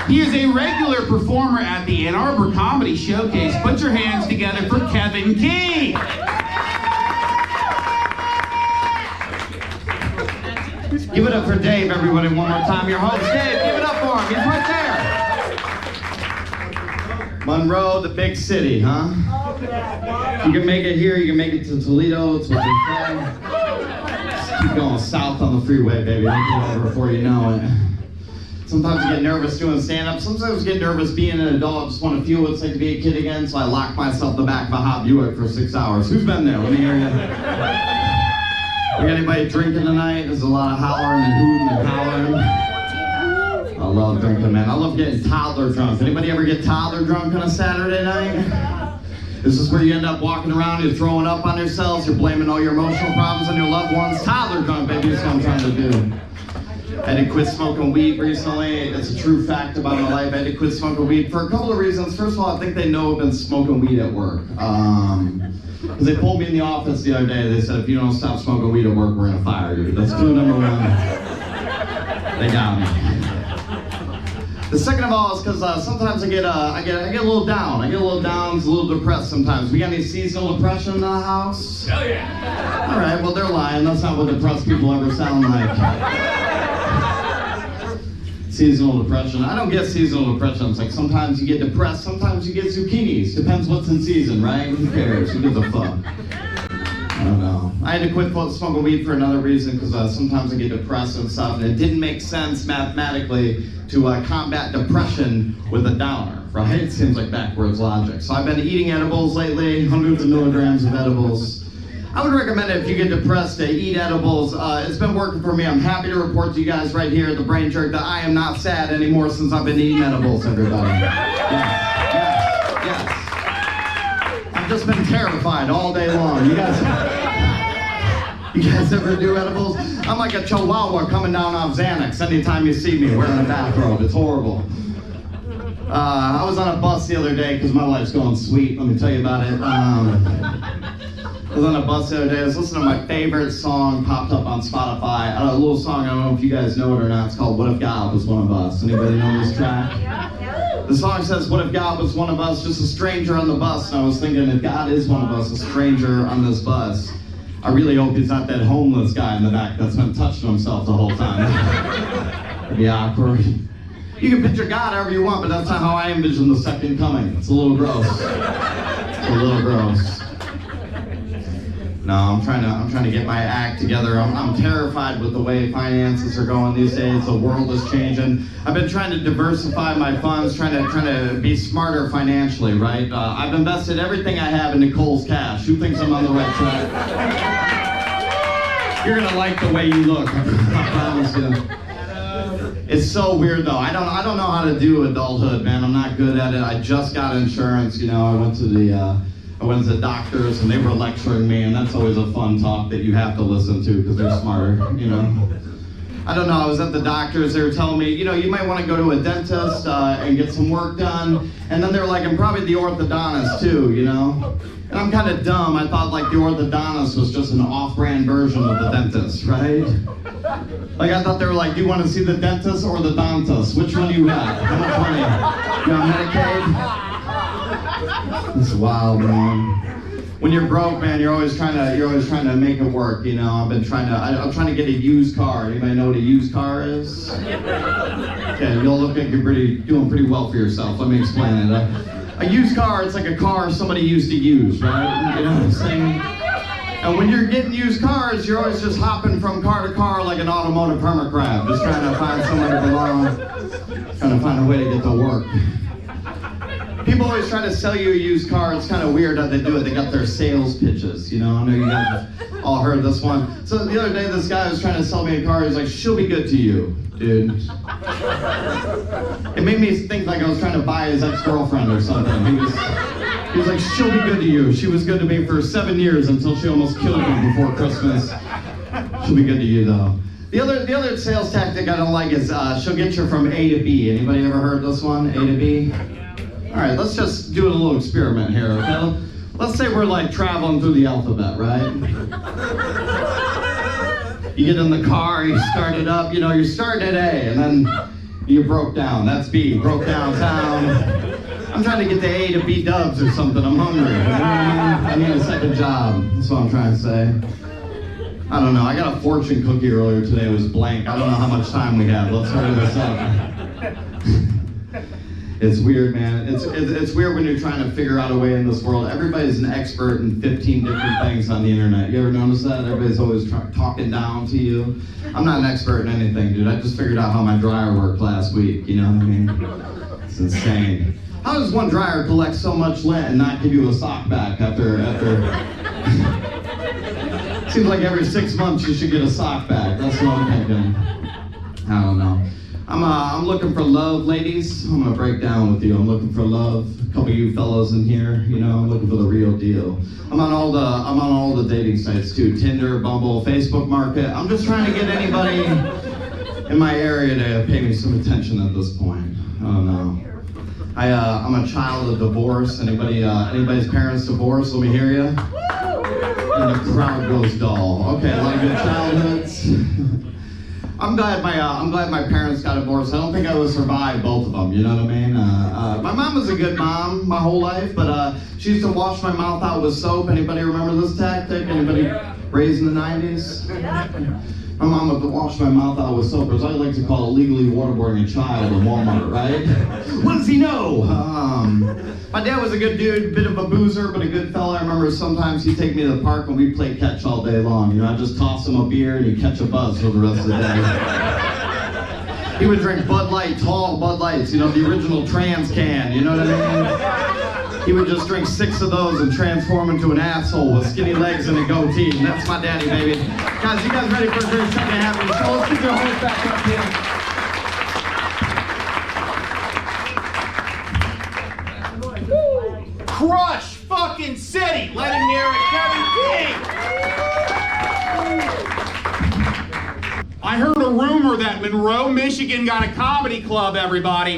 He is a regular performer at the Ann Arbor Comedy Showcase. Put your hands together for Kevin King. Give it up for Dave, everybody, one more time. Your host, Dave. Give it up for him. He's right there. Monroe, the big city, huh? You can make it here. You can make it to Toledo. It's what they say. Just keep going south on the freeway, baby. It'll be over before you know it. Sometimes I get nervous doing stand-up. Sometimes I get nervous being an adult. I just want to feel what it's like to be a kid again, so I lock myself in the back of a Hot Buick for 6 hours. Who's been there? Let me hear you. We got anybody drinking tonight? There's a lot of hollering and hooting and hollering. I love drinking, man. I love getting toddler drunk. Anybody ever get toddler drunk on a Saturday night? This is where you end up walking around, you're throwing up on yourselves, you're blaming all your emotional problems on your loved ones. Toddler drunk, baby, that's what I'm trying to do. I had to quit smoking weed recently. It's a true fact about my life. I had to quit smoking weed for a couple of reasons. First of all, I think they know I've been smoking weed at work. Because they pulled me in the office the other day. They said, if you don't stop smoking weed at work, we're going to fire you. That's clue number one. They got me. The second of all is because sometimes I get a little down. I get a little down, a little depressed sometimes. We got any seasonal depression in the house? Hell yeah. All right, well, they're lying. That's not what depressed people ever sound like. Seasonal depression. I don't get seasonal depression. It's like sometimes you get depressed, sometimes you get zucchinis. Depends what's in season, right? Who cares? Who gives a fuck? I don't know. I had to quit smoking weed for another reason because sometimes I get depressed and stuff, and it didn't make sense mathematically to combat depression with a downer, right? It seems like backwards logic. So I've been eating edibles lately, hundreds of milligrams of edibles. I would recommend it if you get depressed to eat edibles. It's been working for me. I'm happy to report to you guys right here at the Brain Jerk that I am not sad anymore since I've been eating edibles, everybody. Yes. I've just been terrified all day long. You guys ever do edibles? I'm like a chihuahua coming down off Xanax anytime you see me wearing a bathrobe. It's horrible. I was on a bus the other day because my life's going sweet. Let me tell you about it. I was on a bus the other day. I was listening to my favorite song popped up on Spotify. A little song, I don't know if you guys know it or not. It's called What If God Was One of Us. Anybody know this track? The song says, what if God was one of us, just a stranger on the bus? And I was thinking, if God is one of us, a stranger on this bus, I really hope he's not that homeless guy in the back that's been touching himself the whole time. It'd be awkward. You can picture God however you want, but that's not how I envision the second coming. It's a little gross. It's a little gross. No, I'm trying to get my act together. I'm terrified with the way finances are going these days. The world is changing. I've been trying to diversify my funds, trying to be smarter financially, right? I've invested everything I have in Nicole's cash. Who thinks I'm on the right track? You're gonna like the way you look. I promise you. It's so weird though. I don't know how to do adulthood, man. I'm not good at it. I just got insurance. You know, I went to the doctors and they were lecturing me, and that's always a fun talk that you have to listen to because they're smarter, you know. I don't know, I was at the doctors, they were telling me, you know, you might want to go to a dentist and get some work done, and then they're like, and probably the orthodontist too, you know. And I'm kind of dumb, I thought like the orthodontist was just an off-brand version of the dentist, right? Like I thought they were like, do you want to see the dentist or the dentist? Which one do you got? How much money? You on Medicaid? This is wild, man. When you're broke, man, you're always trying to make it work. You know, I'm trying to get a used car. Anybody know what a used car is? Okay, you'll look like you're doing pretty well for yourself. Let me explain it. A used car, it's like a car somebody used to use, right? You know what I'm saying? And when you're getting used cars, you're always just hopping from car to car like an automotive hermit crab, just trying to find somewhere to belong, trying to find a way to get to work. People always try to sell you a used car. It's kind of weird how they do it. They got their sales pitches, you know. I know you guys have all heard this one. So the other day, this guy was trying to sell me a car. He was like, she'll be good to you, dude. It made me think like I was trying to buy his ex-girlfriend or something. He was like, she'll be good to you. She was good to me for 7 years until she almost killed me before Christmas. She'll be good to you, though. The other sales tactic I don't like is she'll get you from A to B. Anybody ever heard this one, A to B? All right, let's just do a little experiment here, okay? Let's say we're like traveling through the alphabet, right? You get in the car, you start it up, you know, you're starting at A, and then You broke down. That's B. Broke downtown. I'm trying to get the A to B dubs or something. I'm hungry. You know what I mean? I need a second job. That's what I'm trying to say. I don't know. I got a fortune cookie earlier today. It was blank. I don't know how much time we have. Let's hurry this up. It's weird, man. It's weird when you're trying to figure out a way in this world. Everybody's an expert in 15 different things on the internet. You ever notice that? Everybody's always talking down to you. I'm not an expert in anything, dude. I just figured out how my dryer worked last week. You know what I mean? It's insane. How does one dryer collect so much lint and not give you a sock back after? Seems like every 6 months you should get a sock back. That's what I'm thinking. I don't know. I'm looking for love, ladies. I'm gonna break down with you. I'm looking for love. A couple of you fellows in here, you know, I'm looking for the real deal. I'm on all the dating sites too. Tinder, Bumble, Facebook Market. I'm just trying to get anybody in my area to pay me some attention at this point. I don't know. I'm a child of divorce. Anybody's parents divorced? Let me hear you. And the crowd goes dull. Okay, a lot of good childhoods. I'm glad my parents got divorced. I don't think I would survive both of them. You know what I mean? My mom was a good mom my whole life, but she used to wash my mouth out with soap. Anybody remember this tactic? Anybody raised in the 90s? My mom would wash my mouth out with soap, as I like to call it, legally waterboarding a child in Walmart, right? What does he know? My dad was a good dude, bit of a boozer, but a good fella. I remember sometimes he'd take me to the park and we'd play catch all day long. You know, I'd just toss him a beer and he'd catch a buzz for the rest of the day. He would drink Bud Light, tall Bud Lights, you know, the original trans can, you know what I mean? He would just drink 6 of those and transform into an asshole with skinny legs and a goatee. And that's my daddy, baby. Guys, you guys ready for a great second half of the show? Let's get your host back up here. Crush fucking City, Lennon Muir and Kevin King. I heard a rumor that Monroe, Michigan got a comedy club, everybody.